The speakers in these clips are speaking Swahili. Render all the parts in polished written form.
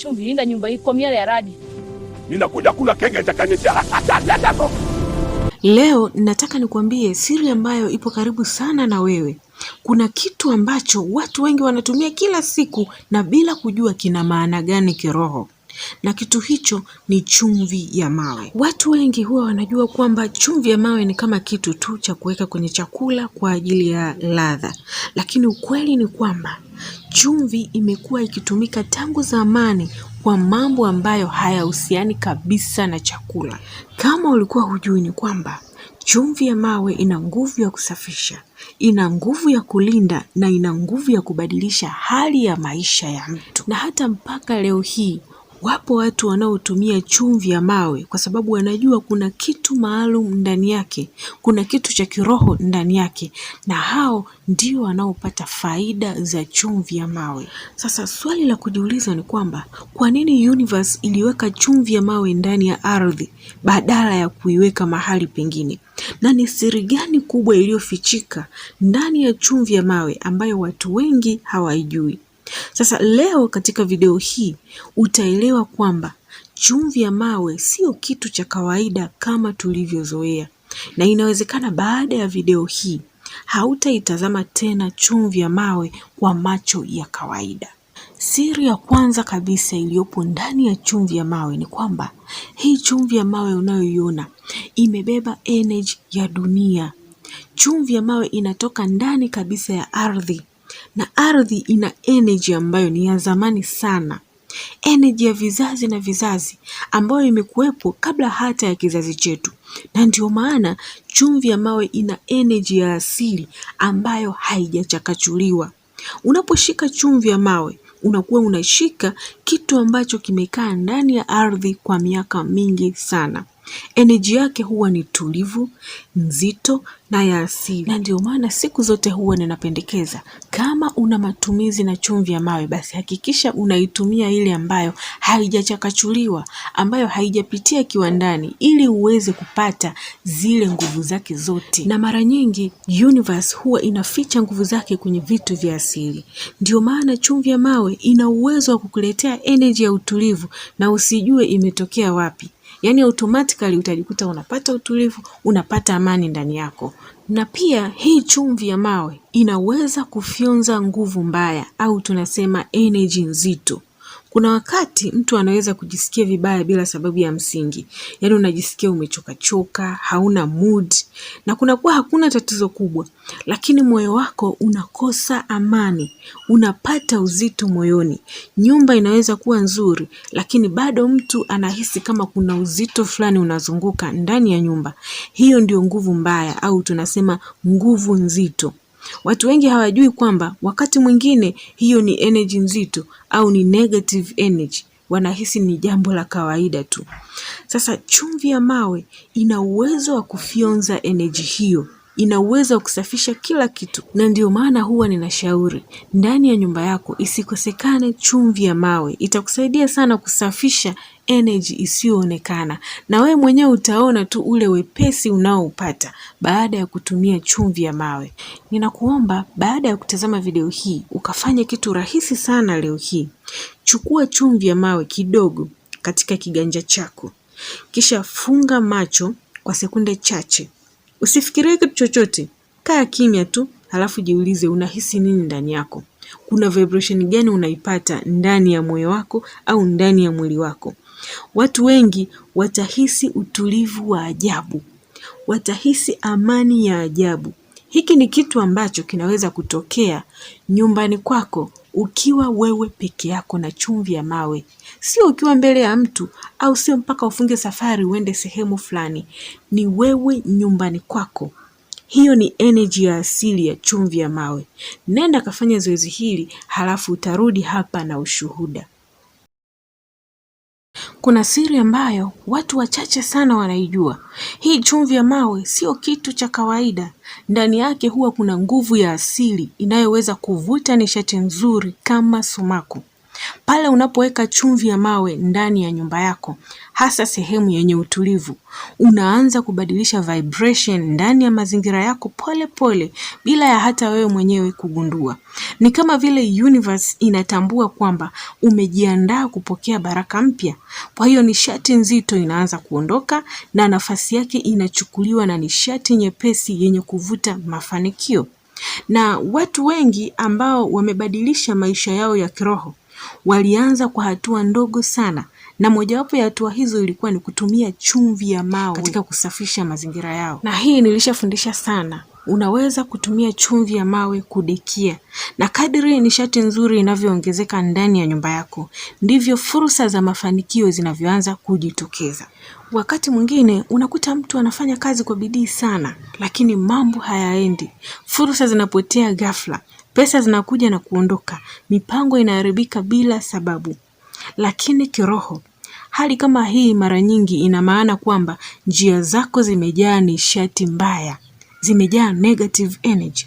chumvi, linda nyumba hii kwa miale ya radi. Ninakuja kula kenge cha kanisa. Leo nataka nikwambie siri ambayo ipo karibu sana na wewe. Kuna kitu ambacho watu wengi wanatumia kila siku na bila kujua kina maana gani kiroho. Na kitu hicho ni chumvi ya mawe. Watu wengi huwa wanajua kwamba chumvi ya mawe ni kama kitu tu cha kuweka kwenye chakula kwa ajili ya ladha. Lakini ukweli ni kwamba chumvi imekuwa ikitumika tangu zamani kwa mambo ambayo hayahusiani kabisa na chakula. Kama ulikuwa hujui ni kwamba chumvi ya mawe ina nguvu ya kusafisha, ina nguvu ya kulinda na ina nguvu ya kubadilisha hali ya maisha ya mtu. Na hata mpaka leo hii wapo watu wanaotumia chumvi ya mawe kwa sababu wanajua kuna kitu maalum ndani yake, kuna kitu cha kiroho ndani yake, na hao ndio wanaopata faida za chumvi ya mawe. Sasa swali la kujiuliza ni kwamba kwa nini universe iliweka chumvi ya mawe ndani ya ardhi badala ya kuiweka mahali pengine? Na ni siri gani kubwa iliyofichika ndani ya chumvi ya mawe ambayo watu wengi hawaijui? Sasa leo katika video hii utaelewa kwamba chumvi ya mawe sio kitu cha kawaida kama tulivyozoea. Na inawezekana baada ya video hii hautaitazama tena chumvi ya mawe kwa macho ya kawaida. Siri ya kwanza kabisa iliyopo ndani ya chumvi ya mawe ni kwamba hii chumvi ya mawe unayoiona imebeba energy ya dunia. Chumvi ya mawe inatoka ndani kabisa ya ardhi. Na ardhi ina energy ambayo ni ya zamani sana. Energy ya vizazi na vizazi ambayo imekuwepo kabla hata ya kizazi chetu. Na ndio maana chumvi ya mawe ina energy ya asili ambayo haijachakachuliwa. Unaposhika chumvi ya mawe, unakuwa unashika kitu ambacho kimekaa ndani ya ardhi kwa miaka mingi sana. Energy yake huwa ni tulivu, nzito na ya asili. Na ndio maana siku zote huwa ninapendekeza kama una matumizi na chumvi ya mawe, basi hakikisha unaitumia ile ambayo haijachakachuliwa, ambayo haijapitia kiwandani, ili uweze kupata zile nguvu zake zote. Na mara nyingi universe huwa inaficha nguvu zake kwenye vitu vya asili. Ndio maana chumvi ya mawe ina uwezo wa kukuletea energy ya utulivu na usijue imetokea wapi. Yaani automatically utajikuta unapata utulivu, unapata amani ndani yako. Na pia hii chumvi ya mawe inaweza kufyonza nguvu mbaya au tunasema energy nzito. Kuna wakati mtu anaweza kujisikia vibaya bila sababu ya msingi. Yaani unajisikia umechoka, hauna mood, na kunakuwa hakuna tatizo kubwa. Lakini moyo wako unakosa amani, unapata uzito moyoni. Nyumba inaweza kuwa nzuri, lakini bado mtu anahisi kama kuna uzito fulani unazunguka ndani ya nyumba. Hiyo ndio nguvu mbaya au tunasema nguvu nzito. Watu wengi hawajui kwamba wakati mwingine hiyo ni energy nzito au ni negative energy. Wanahisi ni jambo la kawaida tu. Sasa chumvi ya mawe ina uwezo wa kufyonza energy hiyo. Ina uwezo wa kusafisha kila kitu. Na ndio maana huwa ninashauri ndani ya nyumba yako isikosekane chumvi ya mawe. Itakusaidia sana kusafisha energy isiyoonekana. Na wewe mwenyewe utaona tu ule wepesi unaoupata baada ya kutumia chumvi ya mawe. Ninakuomba baada ya kutazama video hii ukafanya kitu rahisi sana leo hii. Chukua chumvi ya mawe kidogo katika kiganja chako. Kisha funga macho kwa sekunde chache. Usifikirie kitu chochote. Kaa kimya tu, halafu jiulize unahisi nini ndani yako. Kuna vibration gani unaipata ndani ya moyo wako au ndani ya mwili wako. Watu wengi watahisi utulivu wa ajabu. Watahisi amani ya ajabu. Hiki ni kitu ambacho kinaweza kutokea nyumbani kwako ukiwa wewe peke yako na chumvi ya mawe. Sio ukiwa mbele ya mtu au sio mpaka ufunge safari uende sehemu fulani. Ni wewe nyumbani kwako. Hiyo ni energy ya asili ya chumvi ya mawe. Nenda kafanya zoezi hili halafu utarudi hapa na ushuhuda. Kuna siri ambayo watu wachache sana wanaijua. Hii chumvi ya mawe sio kitu cha kawaida. Ndani yake huwa kuna nguvu ya asili inayoweza kuvuta nishati nzuri kama sumaku. Pale unapoweka chumvi ya mawe ndani ya nyumba yako, hasa sehemu yenye utulivu, unaanza kubadilisha vibration ndani ya mazingira yako pole pole bila ya hata wewe mwenyewe kugundua. Ni kama vile universe inatambua kwamba umejiandaa kupokea baraka mpya. Kwa hiyo nishati nzito inaanza kuondoka na nafasi yake inachukuliwa na nishati nyepesi yenye kuvuta mafanikio. Na watu wengi ambao wamebadilisha maisha yao ya kiroho walianza kwa hatua ndogo sana, na mojawapo ya hatua hizo ilikuwa ni kutumia chumvi ya mawe katika kusafisha mazingira yao. Na hii nilishafundisha sana. Unaweza kutumia chumvi ya mawe kudekia, na kadri nishati nzuri inavyoongezeka ndani ya nyumba yako, ndivyo fursa za mafanikio zinavyoanza kujitokeza. Wakati mwingine unakuta mtu anafanya kazi kwa bidii sana, lakini mambo hayaendi. Fursa zinapotea ghafla, pesa zinakuja na kuondoka, mipango inaharibika bila sababu. Lakini kiroho, hali kama hii mara nyingi ina maana kwamba njia zako zimejaa nishati mbaya, zimejaa negative energy.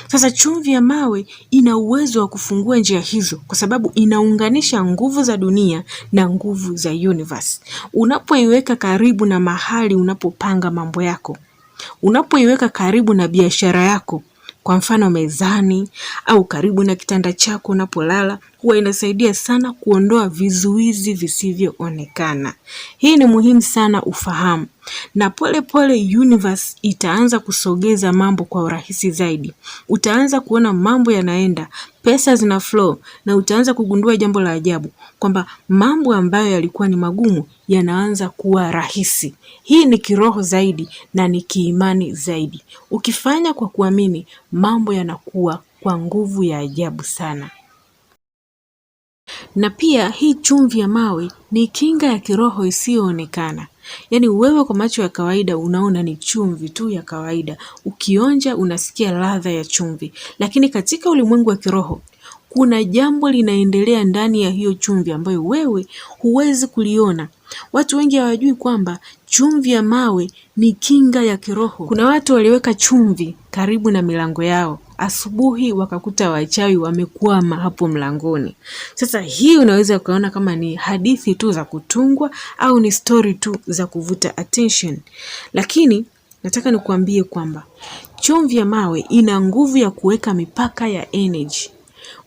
Sasa chumvi ya mawe ina uwezo wa kufungua njia hizo, kwa sababu inaunganisha nguvu za dunia na nguvu za universe. Unapoiweka karibu na mahali unapopanga mambo yako, unapoiweka karibu na biashara yako, kwa mfano mezani au karibu na kitanda chako unapolala, huwa inasaidia sana kuondoa vizuizi visivyoonekana. Hii ni muhimu sana ufahamu, na pole pole universe itaanza kusogeza mambo kwa urahisi zaidi. Utaanza kuona mambo yanaenda, pesa zina flow, na utaanza kugundua jambo la ajabu kwamba mambo ambayo yalikuwa ni magumu yanaanza kuwa rahisi. Hii ni kiroho zaidi na ni kiimani zaidi. Ukifanya kwa kuamini, mambo yanakuwa kwa nguvu ya ajabu sana. Na pia hii chumvi ya mawe ni kinga ya kiroho isiyoonekana. Yaani wewe kwa macho ya kawaida unaona ni chumvi tu ya kawaida. Ukionja unasikia ladha ya chumvi. Lakini katika ulimwengu wa kiroho, kuna jambo linaendelea ndani ya hiyo chumvi ambayo wewe huwezi kuliona. Watu wengi hawajui kwamba chumvi ya mawe ni kinga ya kiroho. Kuna watu waliweka chumvi karibu na milango yao. Asubuhi wakakuta wachawi wamekwama hapo mlangoni. Sasa hii unaweza ukaona kama ni hadithi tu za kutungwa au ni story tu za kuvuta attention. Lakini nataka nikuambie kwamba chumvi ya mawe ina nguvu ya kuweka mipaka ya energy.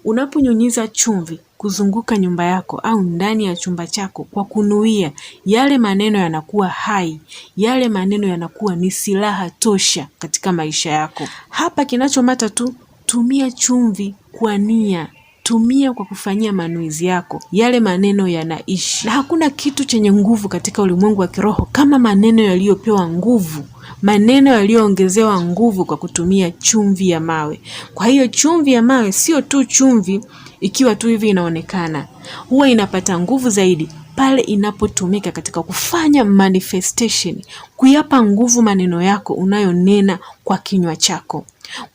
Unaponyunyiza chumvi kuzunguka nyumba yako au ndani ya chumba chako kwa kunuia, yale maneno yanakuwa hai, yale maneno yanakuwa ni silaha tosha katika maisha yako. Hapa kinachomata tu, tumia chumvi kwa nia, tumia kwa kufanyia manuizi yako, yale maneno yanaishi. Na hakuna kitu chenye nguvu katika ulimwengu wa kiroho kama maneno yaliyopewa nguvu, maneno yaliyoongezewa nguvu kwa kutumia chumvi ya mawe. Kwa hiyo chumvi ya mawe sio tu chumvi ikiwa tu hivi inaonekana, huwa inapata nguvu zaidi pale inapotumika katika kufanya manifestation, kuyapa nguvu maneno yako unayonena kwa kinywa chako.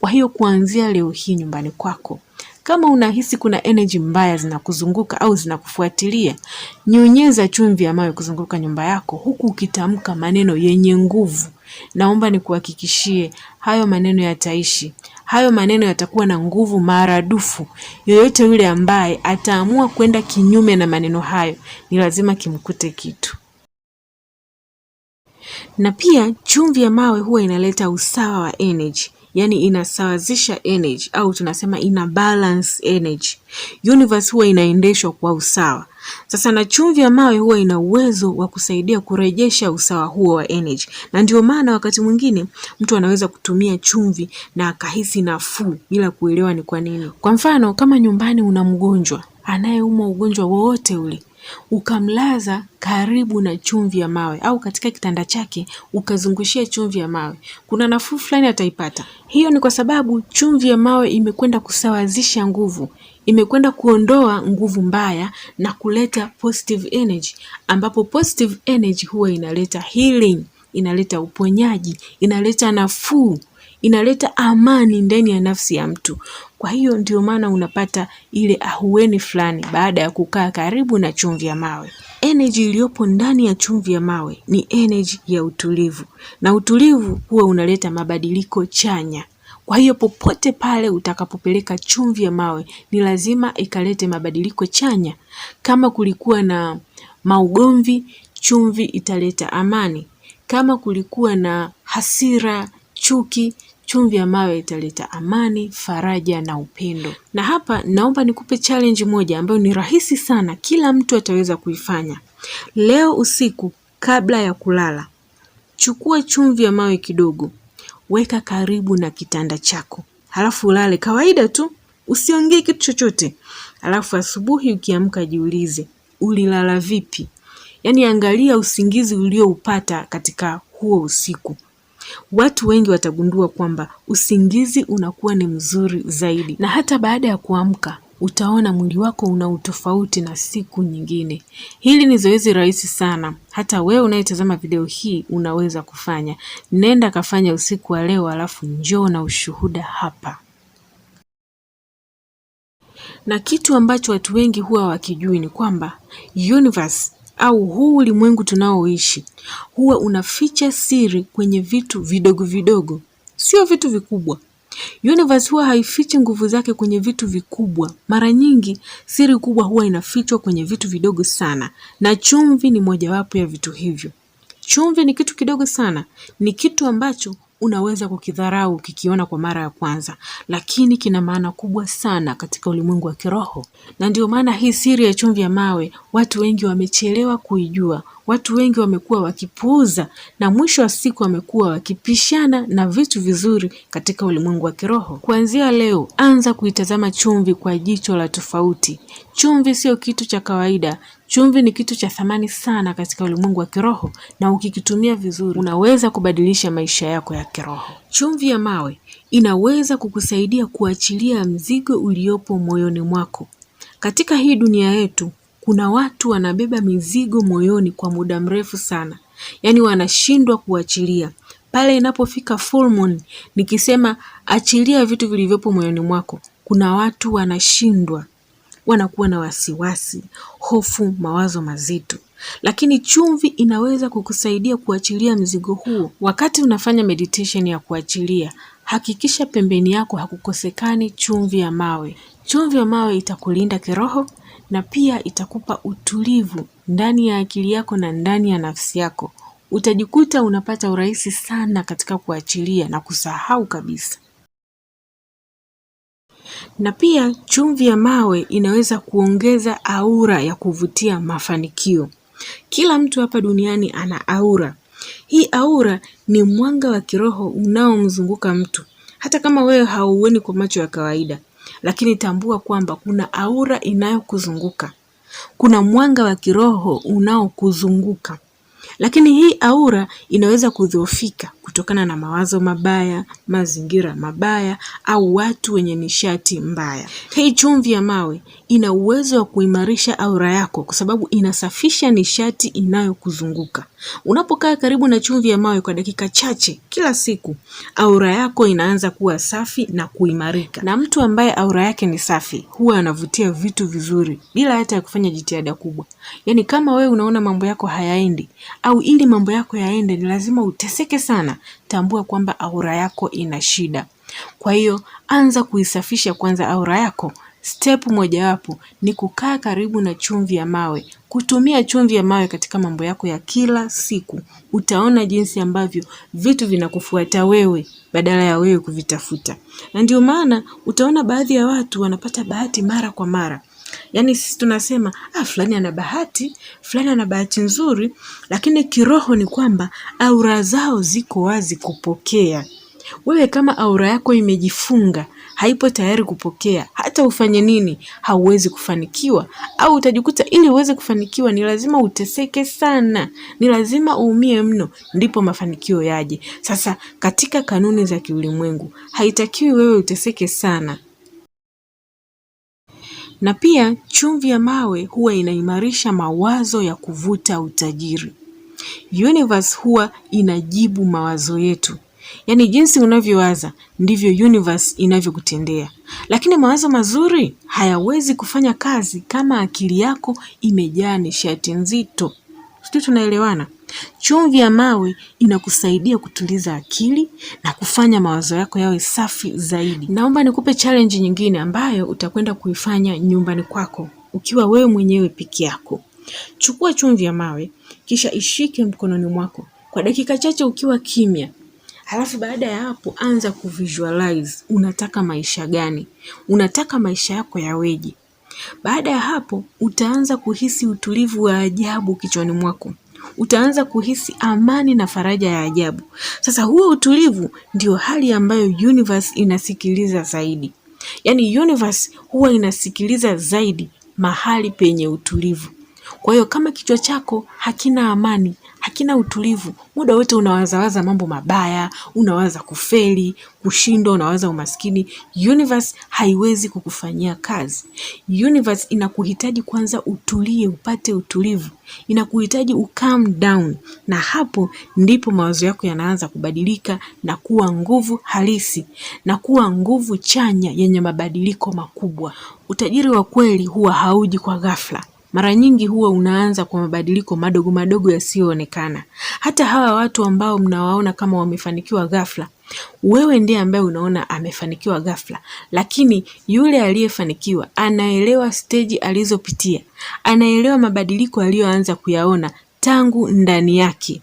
Kwa hiyo kuanzia leo hii nyumbani kwako, kama unahisi kuna energy mbaya zinakuzunguka au zinakufuatilia, nyunyeza chumvi ya mawe kuzunguka nyumba yako huku ukitamka maneno yenye nguvu. Naomba nikuhakikishie hayo maneno yataishi. Hayo maneno yatakuwa na nguvu maradufu. Yoyote yule ambaye ataamua kwenda kinyume na maneno hayo, ni lazima kimkute kitu. Na pia chumvi ya mawe huwa inaleta usawa wa energy. Yaani inasawazisha energy, au tunasema ina balance energy. Universe huwa inaendeshwa kwa usawa. Sasa na chumvi ya mawe huwa ina uwezo wa kusaidia kurejesha usawa huo wa energy. Na ndio maana wakati mwingine mtu anaweza kutumia chumvi na akahisi nafuu bila kuelewa ni kwa nini. Kwa mfano, kama nyumbani una mgonjwa anayeumwa ugonjwa wowote ule, ukamlaza karibu na chumvi ya mawe au katika kitanda chake ukazungushia chumvi ya mawe, kuna nafuu fulani ataipata. Hiyo ni kwa sababu chumvi ya mawe imekwenda kusawazisha nguvu, imekwenda kuondoa nguvu mbaya na kuleta positive energy, ambapo positive energy huwa inaleta healing, inaleta uponyaji, inaleta nafuu, inaleta amani ndani ya nafsi ya mtu. Kwa hiyo ndio maana unapata ile ahueni fulani baada ya kukaa karibu na chumvi ya mawe. Energy iliyopo ndani ya chumvi ya mawe ni energy ya utulivu, na utulivu huwa unaleta mabadiliko chanya. Kwa hiyo popote pale utakapopeleka chumvi ya mawe, ni lazima ikalete mabadiliko chanya. Kama kulikuwa na maugomvi, chumvi italeta amani. Kama kulikuwa na hasira, chuki, chumvi ya mawe italeta amani, faraja na upendo. Na hapa naomba nikupe challenge moja ambayo ni rahisi sana, kila mtu ataweza kuifanya. Leo usiku kabla ya kulala, chukua chumvi ya mawe kidogo, weka karibu na kitanda chako. Halafu ulale kawaida tu, usiongee kitu chochote. Halafu asubuhi ukiamka jiulize, ulilala vipi? Yaani angalia usingizi ulioupata katika huo usiku. Watu wengi watagundua kwamba usingizi unakuwa ni mzuri zaidi. Na hata baada ya kuamka, utaona mwili wako una utofauti na siku nyingine. Hili ni zoezi rahisi sana. Hata wewe unayetazama video hii unaweza kufanya. Nenda kafanya usiku wa leo, alafu njoo na ushuhuda hapa. Na kitu ambacho watu wengi huwa wakijui ni kwamba universe au huu ulimwengu tunaoishi huwa unaficha siri kwenye vitu vidogo vidogo, sio vitu vikubwa. Universe huwa haifichi nguvu zake kwenye vitu vikubwa. Mara nyingi siri kubwa huwa inafichwa kwenye vitu vidogo sana, na chumvi ni mojawapo ya vitu hivyo. Chumvi ni kitu kidogo sana, ni kitu ambacho unaweza kukidharau kikiona kwa mara ya kwanza, lakini kina maana kubwa sana katika ulimwengu wa kiroho. Na ndio maana hii siri ya chumvi ya mawe watu wengi wamechelewa kuijua. Watu wengi wamekuwa wakipuuza, na mwisho wa siku wamekuwa wakipishana na vitu vizuri katika ulimwengu wa kiroho. Kuanzia leo, anza kuitazama chumvi kwa jicho la tofauti. Chumvi sio kitu cha kawaida. Chumvi ni kitu cha thamani sana katika ulimwengu wa kiroho, na ukikitumia vizuri unaweza kubadilisha maisha yako ya kiroho. Chumvi ya mawe inaweza kukusaidia kuachilia mzigo uliopo moyoni mwako. Katika hii dunia yetu, kuna watu wanabeba mizigo moyoni kwa muda mrefu sana. Yaani wanashindwa kuachilia. Pale inapofika full moon, nikisema achilia vitu vilivyopo moyoni mwako, kuna watu wanashindwa. Wanakuwa na wasiwasi, hofu, mawazo mazito. Lakini chumvi inaweza kukusaidia kuachilia mzigo huo. Wakati unafanya meditation ya kuachilia, hakikisha pembeni yako hakukosekani chumvi ya mawe. Chumvi ya mawe itakulinda kiroho, na pia itakupa utulivu ndani ya akili yako na ndani ya nafsi yako. Utajikuta unapata urahisi sana katika kuachilia na kusahau kabisa. Na pia chumvi ya mawe inaweza kuongeza aura ya kuvutia mafanikio. Kila mtu hapa duniani ana aura. Hii aura ni mwanga wa kiroho unaomzunguka mtu. Hata kama wewe hauoni kwa macho ya kawaida, lakini tambua kwamba kuna aura inayokuzunguka. Kuna mwanga wa kiroho unaokuzunguka. Lakini hii aura inaweza kudhoofika kutokana na mawazo mabaya, mazingira mabaya, au watu wenye nishati mbaya. Hii chumvi ya mawe ina uwezo wa kuimarisha aura yako kwa sababu inasafisha nishati inayokuzunguka. Unapokaa karibu na chumvi ya mawe kwa dakika chache kila siku, aura yako inaanza kuwa safi na kuimarika. Na mtu ambaye aura yake ni safi huwa anavutia vitu vizuri bila hata ya kufanya jitihada kubwa. Yaani kama wewe unaona mambo yako hayaendi, au ili mambo yako yaende ni lazima uteseke sana, tambua kwamba aura yako ina shida. Kwa hiyo anza kuisafisha kwanza aura yako. Step mojawapo ni kukaa karibu na chumvi ya mawe. Kutumia chumvi ya mawe katika mambo yako ya kila siku. Utaona jinsi ambavyo vitu vinakufuata wewe badala ya wewe kuvitafuta. Na ndio maana utaona baadhi ya watu wanapata bahati mara kwa mara. Yaani sisi tunasema, fulani ana bahati, fulani ana bahati nzuri, lakini kiroho ni kwamba aura zao ziko wazi kupokea. Wewe kama aura yako imejifunga, haipo tayari kupokea, hata ufanye nini, hauwezi kufanikiwa. Au utajikuta ili uweze kufanikiwa ni lazima uteseke sana, ni lazima uumie mno, ndipo mafanikio yaje. Sasa katika kanuni za kiulimwengu, haitakiwi wewe uteseke sana. Na pia chumvi ya mawe huwa inaimarisha mawazo ya kuvuta utajiri. Universe huwa inajibu mawazo yetu. Yaani jinsi unavyowaza ndivyo universe inavyokutendea. Lakini mawazo mazuri hayawezi kufanya kazi kama akili yako imejaa nishati nzito. Sisi tunaelewana? Chumvi ya mawe inakusaidia kutuliza akili na kufanya mawazo yako yawe safi zaidi. Naomba nikupe challenge nyingine ambayo utakwenda kuifanya nyumbani kwako ukiwa wewe mwenyewe peke yako. Chukua chumvi ya mawe, kisha ishike mkononi mwako kwa dakika chache ukiwa kimya. Halafu baada ya hapo anza kuvisualize unataka maisha gani, unataka maisha yako yaweje. Baada ya hapo utaanza kuhisi utulivu wa ajabu kichwani mwako. Utaanza kuhisi amani na faraja ya ajabu. Sasa huo utulivu ndio hali ambayo universe inasikiliza zaidi. Yaani universe huwa inasikiliza zaidi mahali penye utulivu. Kwa hiyo kama kichwa chako hakina amani, hakina utulivu, muda wote unawazawaza mambo mabaya, unawaza kufeli, kushindwa, unawaza umaskini, universe haiwezi kukufanyia kazi. Universe inakuhitaji kwanza utulie, upate utulivu. Inakuhitaji calm down, na hapo ndipo mawazo yako yanaanza kubadilika na kuwa nguvu halisi na kuwa nguvu chanya yenye mabadiliko makubwa. Utajiri wa kweli huwa hauji kwa ghafla. Mara nyingi huwa unaanza kwa mabadiliko madogo madogo yasiyoonekana. Hata hawa watu ambao mnawaona kama wamefanikiwa ghafla, wewe ndiye ambaye unaona amefanikiwa ghafla, lakini yule aliyefanikiwa anaelewa stage alizopitia, anaelewa mabadiliko aliyoanza kuyaona tangu ndani yake.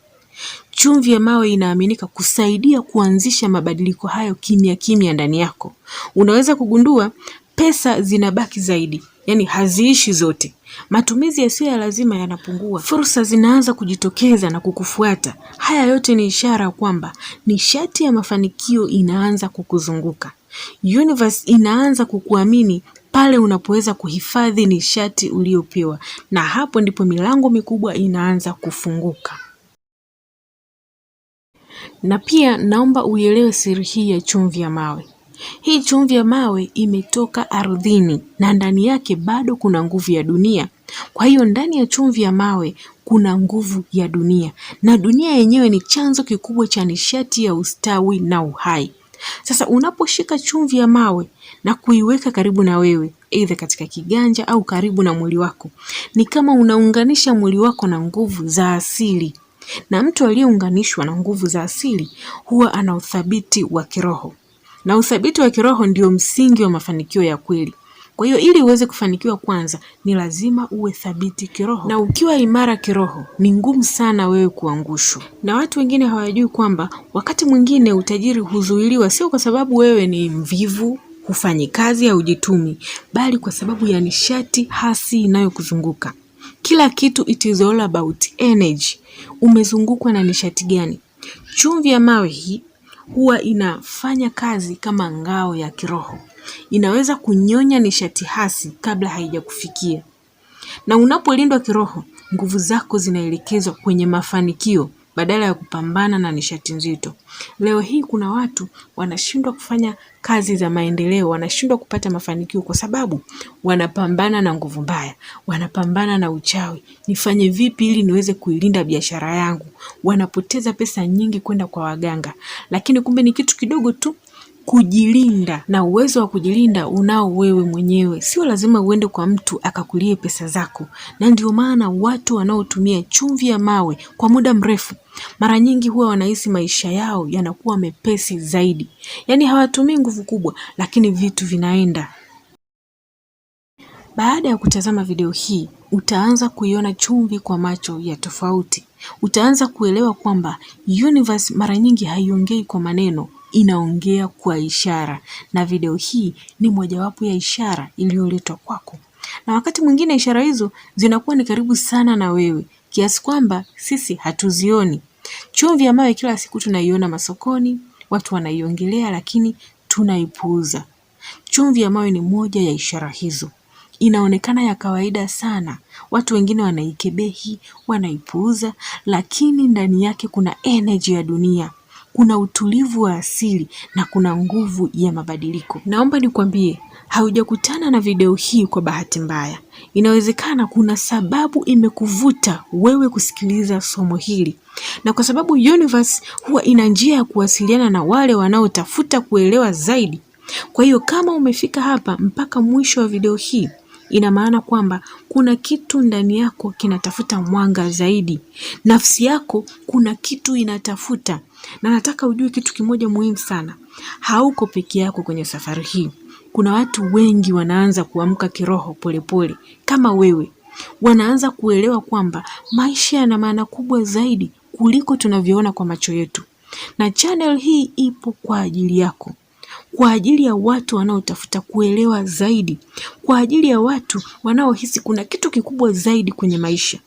Chumvi ya mawe inaaminika kusaidia kuanzisha mabadiliko hayo kimya kimya ndani yako. Unaweza kugundua pesa zinabaki zaidi, yani haziishi zote. Matumizi yasiyo ya lazima yanapungua. Fursa zinaanza kujitokeza na kukufuata. Haya yote ni ishara kwamba nishati ya mafanikio inaanza kukuzunguka. Universe inaanza kukuamini pale unapoweza kuhifadhi nishati uliyopewa, na hapo ndipo milango mikubwa inaanza kufunguka. Na pia naomba uielewe siri hii ya chumvi ya mawe. Hii chumvi ya mawe imetoka ardhini na ndani yake bado kuna nguvu ya dunia. Kwa hiyo ndani ya chumvi ya mawe kuna nguvu ya dunia, na dunia yenyewe ni chanzo kikubwa cha nishati ya ustawi na uhai. Sasa unaposhika chumvi ya mawe na kuiweka karibu na wewe, aidha katika kiganja au karibu na mwili wako, ni kama unaunganisha mwili wako na nguvu za asili. Na mtu aliyeunganishwa na nguvu za asili huwa ana uthabiti wa kiroho. Na uthabiti wa kiroho ndio msingi wa mafanikio ya kweli. Kwa hiyo ili uweze kufanikiwa kwanza ni lazima uwe thabiti kiroho. Na ukiwa imara kiroho ni ngumu sana wewe kuangushwa. Na watu wengine hawajui kwamba wakati mwingine utajiri huzuiliwa sio kwa sababu wewe ni mvivu, hufanyi kazi au hujitumi, bali kwa sababu ya nishati hasi inayokuzunguka. Kila kitu it is all about energy. Umezungukwa na nishati gani? Chumvi ya mawe hii huwa inafanya kazi kama ngao ya kiroho. Inaweza kunyonya nishati hasi kabla haijakufikia. Na unapolindwa kiroho, nguvu zako zinaelekezwa kwenye mafanikio badala ya kupambana na nishati nzito. Leo hii kuna watu wanashindwa kufanya kazi za maendeleo, wanashindwa kupata mafanikio kwa sababu wanapambana na nguvu mbaya, wanapambana na uchawi. Nifanye vipi ili niweze kuilinda biashara yangu? Wanapoteza pesa nyingi kwenda kwa waganga, lakini kumbe ni kitu kidogo tu kujilinda. Na uwezo wa kujilinda unao wewe mwenyewe. Sio lazima uende kwa mtu akakulie pesa zako. Na ndio maana watu wanaotumia chumvi ya mawe kwa muda mrefu mara nyingi huwa wanahisi maisha yao yanakuwa mepesi zaidi. Yaani hawatumii nguvu kubwa, lakini vitu vinaenda. Baada ya kutazama video hii, utaanza kuiona chumvi kwa macho ya tofauti. Utaanza kuelewa kwamba universe mara nyingi haiongei kwa maneno, inaongea kwa ishara, na video hii ni mojawapo ya ishara iliyoletwa kwako. Na wakati mwingine ishara hizo zinakuwa ni karibu sana na wewe kiasi kwamba sisi hatuzioni. Chumvi ya mawe kila siku tunaiona masokoni, watu wanaiongelea, lakini tunaipuuza. Chumvi ya mawe ni moja ya ishara hizo. Inaonekana ya kawaida sana, watu wengine wanaikebehi, wanaipuuza, lakini ndani yake kuna energy ya dunia, kuna utulivu wa asili na kuna nguvu ya mabadiliko. Naomba nikwambie, haujakutana na video hii kwa bahati mbaya. Inawezekana kuna sababu imekuvuta wewe kusikiliza somo hili. Na kwa sababu universe huwa ina njia ya kuwasiliana na wale wanaotafuta kuelewa zaidi. Kwa hiyo kama umefika hapa mpaka mwisho wa video hii, ina maana kwamba kuna kitu ndani yako kinatafuta mwanga zaidi. Nafsi yako kuna kitu inatafuta. Na nataka ujue kitu kimoja muhimu sana. Hauko peke yako kwenye safari hii. Kuna watu wengi wanaanza kuamka kiroho polepole kama wewe. Wanaanza kuelewa kwamba maisha yana maana kubwa zaidi kuliko tunavyoona kwa macho yetu. na channel hii ipo kwa ajili yako, kwa ajili ya watu wanaotafuta kuelewa zaidi, kwa ajili ya watu wanaohisi kuna kitu kikubwa zaidi kwenye maisha.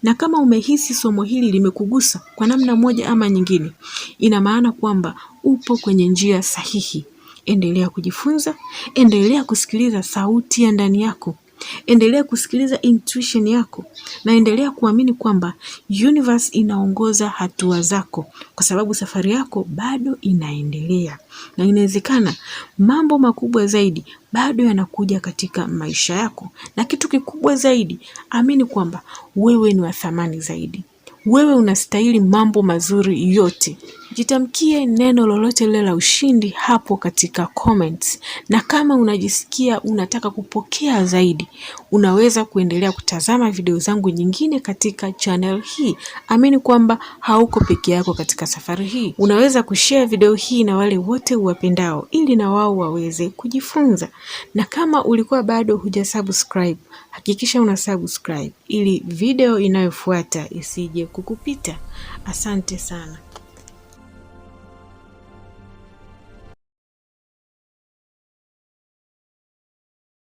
Na kama umehisi somo hili limekugusa kwa namna moja ama nyingine, ina maana kwamba upo kwenye njia sahihi. Endelea kujifunza, endelea kusikiliza sauti ya ndani yako, endelea kusikiliza intuition yako, na endelea kuamini kwamba universe inaongoza hatua zako, kwa sababu safari yako bado inaendelea, na inawezekana mambo makubwa zaidi bado yanakuja katika maisha yako. Na kitu kikubwa zaidi, amini kwamba wewe ni wa thamani zaidi. Wewe unastahili mambo mazuri yote. Jitamkie neno lolote lile la ushindi hapo katika comments. Na kama unajisikia unataka kupokea zaidi, unaweza kuendelea kutazama video zangu nyingine katika channel hii. Amini kwamba hauko peke yako katika safari hii. Unaweza kushare video hii na wale wote uwapendao, ili na wao waweze kujifunza. Na kama ulikuwa bado hujasubscribe, hakikisha una subscribe ili video inayofuata isije kukupita. Asante sana.